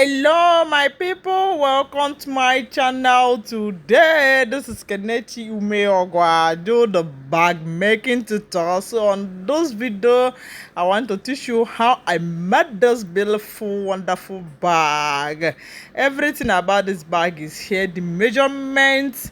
Hello my people, welcome to my channel. Today this is Kenichi Umeogwa do the bag making tutorial. So on this video I want to teach you how I made this beautiful wonderful bag. Everything about this bag is here, the measurements,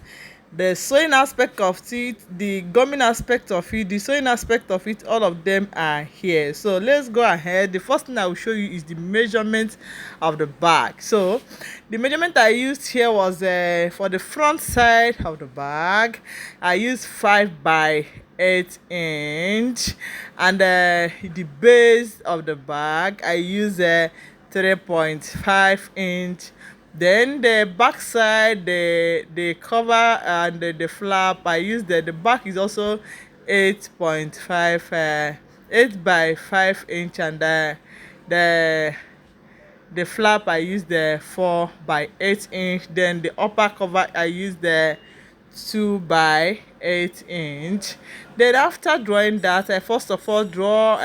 the sewing aspect of it, the gumming aspect of it, the sewing aspect of it, all of them are here. So let's go ahead. The first thing I will show you is the measurement of the bag. So the measurement I used here was for the front side of the bag I used 5 by 8 inch, and the base of the bag I used 3.5 inch. Then the back side, the cover and the flap I used the back is also 8.5 8 by 5 inch, and the the flap I used the 4 by 8 inch. Then the upper cover I used the 2 by 8 inch. Then after drawing that, I first of all draw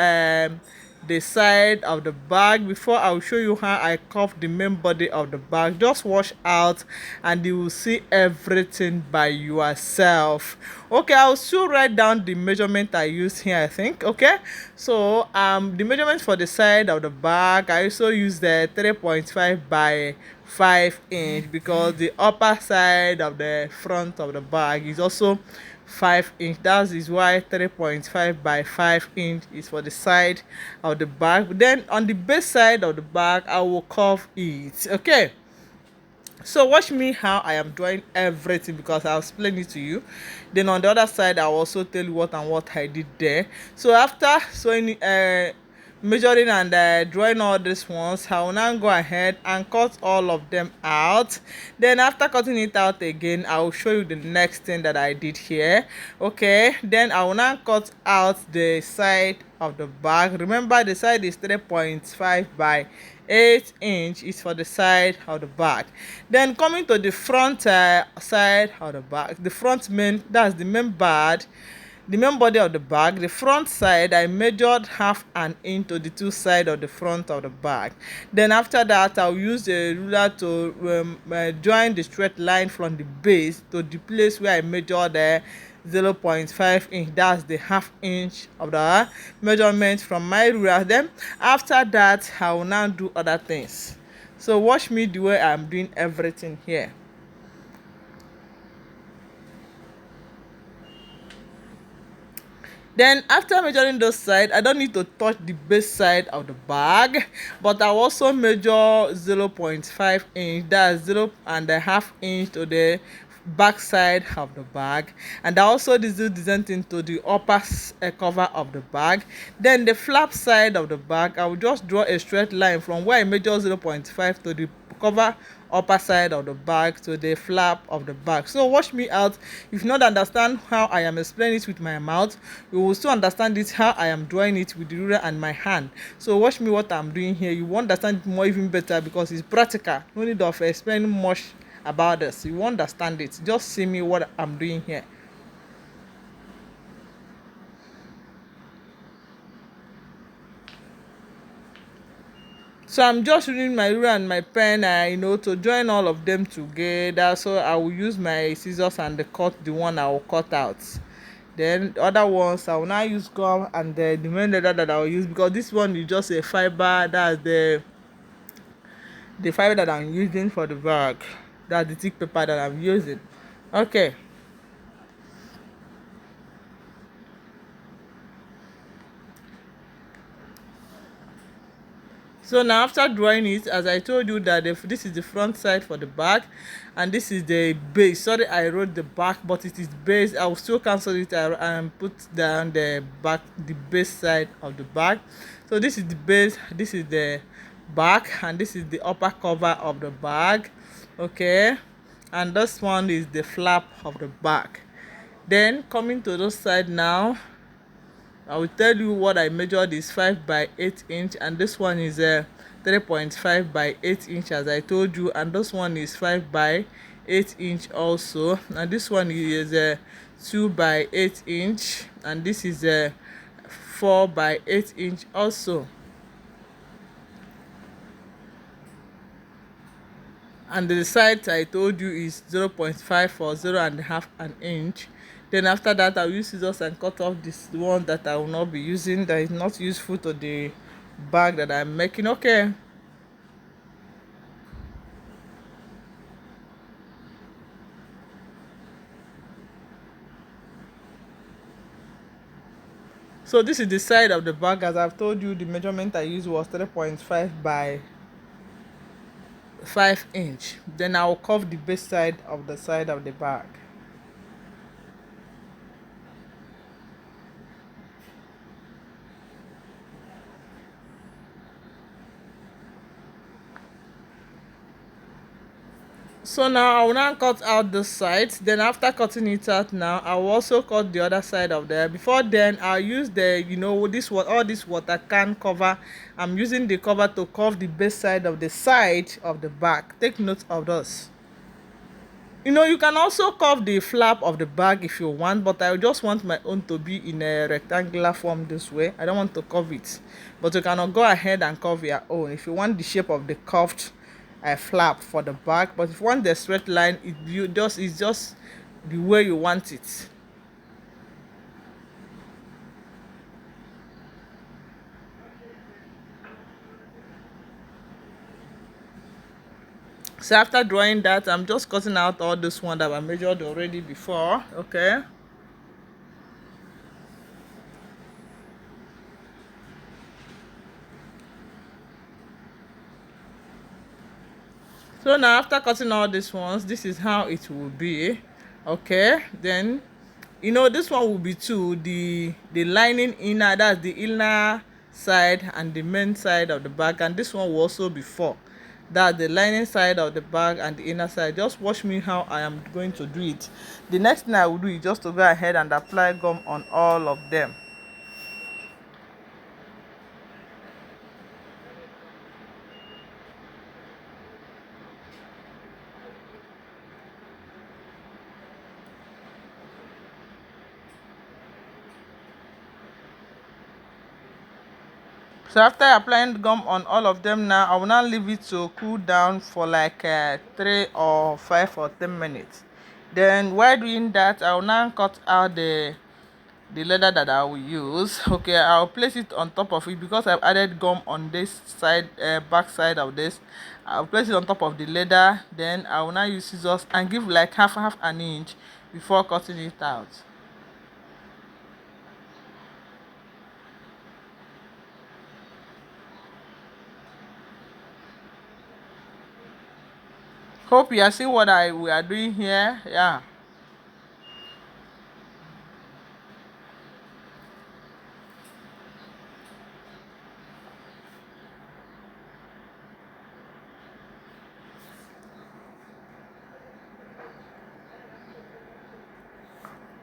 the side of the bag before I will show you how I curve the main body of the bag. Just watch out and you will see everything by yourself. Okay, I'll still write down the measurement I used here, I think. Okay, so the measurement for the side of the bag I also used the 3.5 by 5 inch, because the upper side of the front of the bag is also 5 inch. That is why 3.5 by 5 inch is for the side of the bag. Then on the base side of the bag I will curve it. Okay, so watch me how I am drawing everything, because I'll explain it to you. Then on the other side I'll also tell you what I did there. So after sewing measuring and drawing all these ones, I will now go ahead and cut all of them out. Then after cutting it out again, I will show you the next thing that I did here. Okay, then I will now cut out the side of the bag. Remember, the side is 3.5 by 8 inch is for the side of the bag. Then coming to the front side of the bag, the front main, that's the main bag, the main body of the bag, the front side I measured half an inch to the two sides of the front of the bag. Then after that I'll use a ruler to join the straight line from the base to the place where I measured 0.5 inch. That's the half inch of the measurement from my ruler. Then after that I will now do other things. So watch me the way I'm doing everything here. Then after measuring those sides, I don't need to touch the base side of the bag, but I also measure 0.5 inch, that's 0.5 inch to the back side of the bag, and I also do the same thing to the upper cover of the bag. Then the flap side of the bag, I will just draw a straight line from where I measure 0.5 to the cover upper side of the bag to the flap of the bag. So watch me out. If you not understand how I am explaining it with my mouth, you will still understand it how I am drawing it with the ruler and my hand. So watch me what I'm doing here. You will understand it more even better, because it's practical. No need of explaining much about this. You will understand it. Just see me what I'm doing here. So I'm just using my ruler and my pen, to join all of them together. So I will use my scissors and cut the one I will cut out. Then the other ones I will now use gum and the main leather that I will use, because this one is just a fiber. That's the fiber that I'm using for the bag. That's the thick paper that I'm using. Okay. So now after drawing it, as I told you that this is the front side for the bag, and this is the base. Sorry, I wrote the back, but it is base. I will still cancel it and put down the back, the base side of the bag. So this is the base, this is the back, and this is the upper cover of the bag. Okay, and this one is the flap of the bag. Then coming to this side now, I will tell you what I measured is 5 by 8 inch, and this one is 3.5 by 8 inch as I told you, and this one is 5 by 8 inch also, and this one is 2 by 8 inch, and this is 4 by 8 inch also. and the side I told you is 0.5 or 0.5 an inch. Then after that I'll use scissors and cut off this one that I will not be using, that is not useful to the bag that I'm making. Okay, so this is the side of the bag. As I've told you, the measurement I used was 3.5 by 5 inch. Then I'll curve the base side of the bag. So now I will now cut out this side. Then after cutting it out, now I will also cut the other side of there. Before then, I'll use the, this what all this water can cover. I'm using the cover to cover the base side of the back. Take note of this. You can also curve the flap of the bag if you want, but I just want my own to be in a rectangular form this way. I don't want to curve it, but you cannot go ahead and curve your own if you want the shape of the curved flap for the bag. But if you want the straight line, it's just the way you want it. So after drawing that, I'm just cutting out all this one that I measured already before. Okay, so now after cutting all these ones, this is how it will be. Okay, then this one will be two, the lining inner, that's the inner side and the main side of the bag, and this one will also be four, that's the lining side of the bag and the inner side. Just watch me how I am going to do it. The next thing I will do is just to go ahead and apply gum on all of them. So after applying gum on all of them, now I will now leave it to cool down for like 3 or 5 or 10 minutes. Then while doing that, I will now cut out the leather that I will use. Okay, I'll place it on top of it because I've added gum on this side, back side of this. I'll place it on top of the leather. Then I will now use scissors and give like half an inch before cutting it out. Hope you are seeing what we are doing here. Yeah.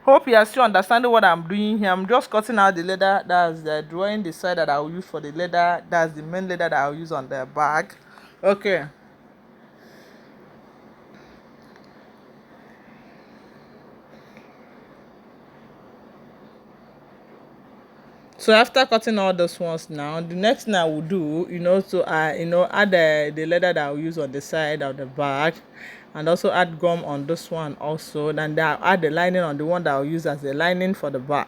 Hope you are still understanding what I'm doing here. I'm just cutting out the leather. That's the drawing the side that I will use for the leather. That's the main leather that I will use on the bag. Okay. So after cutting all those ones now, the next thing I will do, to add the leather that I will use on the side of the bag, and also add gum on this one also. Then I'll add the lining on the one that I'll use as the lining for the bag.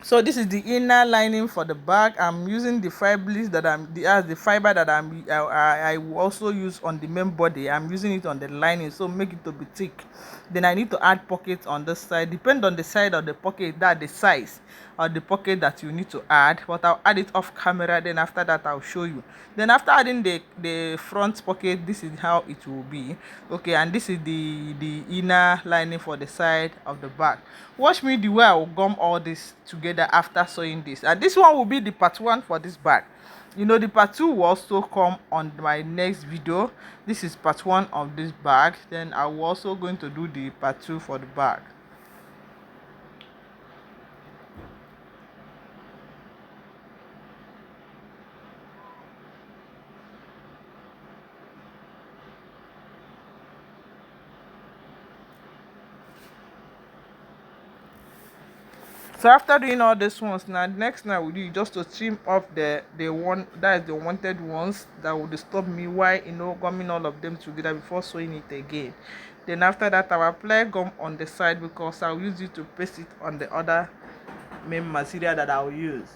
So this is the inner lining for the bag. I'm using the fibers that the fiber that I will also use on the main body. I'm using it on the lining, so make it to be thick. Then I need to add pockets on this side. Depend on the side of the pocket, that the size of the pocket that you need to add. But I'll add it off camera. Then after that I'll show you. Then after adding the front pocket, this is how it will be. Okay, and this is the inner lining for the side of the bag. Watch me the way I will gum all this together after sewing this, and this one will be the part one for this bag. The part two will also come on my next video. This is part one of this bag, then I will also going to do the part two for the bag. So after doing all these ones, now next thing I will do is just to trim off the one that is the wanted ones that will disturb me while gumming all of them together before sewing it again. Then after that I will apply gum on the side because I will use it to paste it on the other main material that I will use.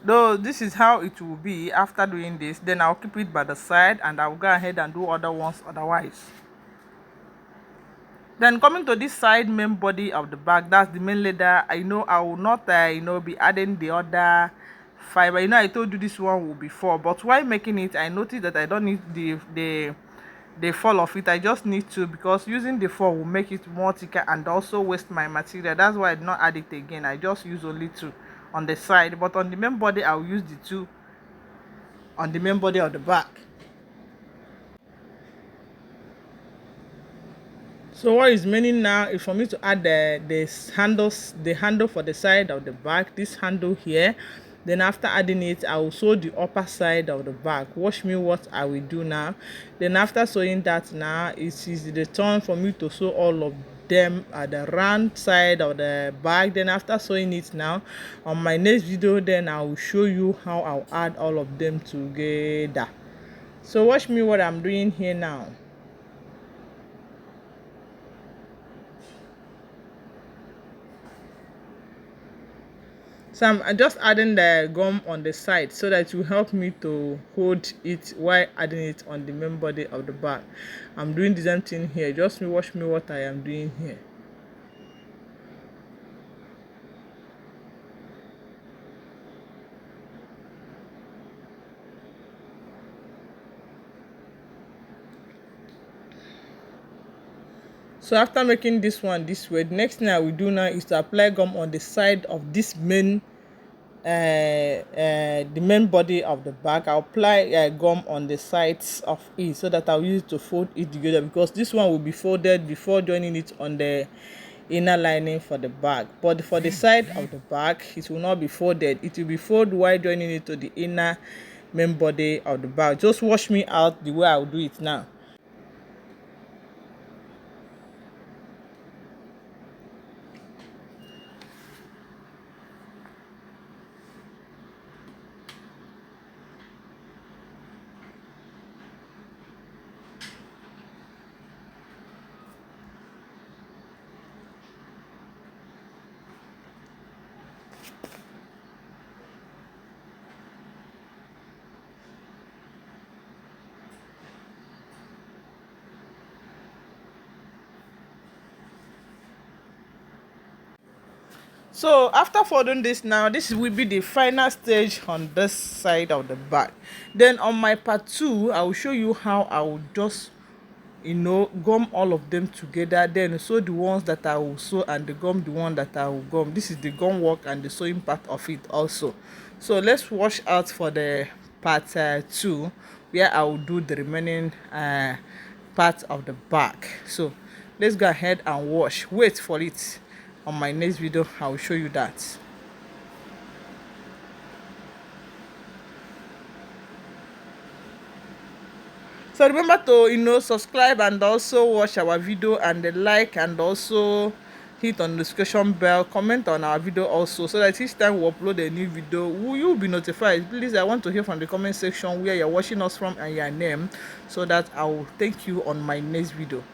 Though this is how it will be after doing this, then I'll keep it by the side and I'll go ahead and do other ones otherwise. Then coming to this side main body of the bag, that's the main leather. I will not be adding the other fiber. I told you this one will be 4, but while making it I noticed that I don't need the fall of it. I just need to, because using the 4 will make it more thicker and also waste my material. That's why I did not add it again. I just use only 2 on the side, but on the main body I'll use the 2 on the main body of the bag. So what is meaning now is for me to add the handle for the side of the bag, this handle here. Then after adding it, I will sew the upper side of the bag. Watch me what I will do now. Then after sewing that, now it is the turn for me to sew all of them at the round side of the bag. Then after sewing it now, on my next video, then I will show you how I'll add all of them together. So watch me what I'm doing here now. So I'm just adding the gum on the side so that it will help me to hold it while adding it on the main body of the bag. I'm doing the same thing here. Just watch me what I am doing here. So after making this one this way, the next thing I will do now is to apply gum on the side of this main the main body of the bag. I'll apply gum on the sides of it so that I'll use it to fold it together, because this one will be folded before joining it on the inner lining for the bag. But for the side of the bag, it will not be folded. It will be folded while joining it to the inner main body of the bag. Just watch me out the way I'll do it now. So after folding this now, this will be the final stage on this side of the bag. Then on my part 2, I will show you how I will just gum all of them together, then sew the ones that I will sew and the gum the one that I will gum. This is the gum work and the sewing part of it also. So let's watch out for the part 2, where I will do the remaining part of the bag. So let's go ahead and watch. Wait for it. On my next video I will show you that. So remember to subscribe and also watch our video and like, and also hit on the notification bell, comment on our video also, so that each time we upload a new video you will be notified. Please, I want to hear from the comment section where you're watching us from and your name, so that I will thank you on my next video.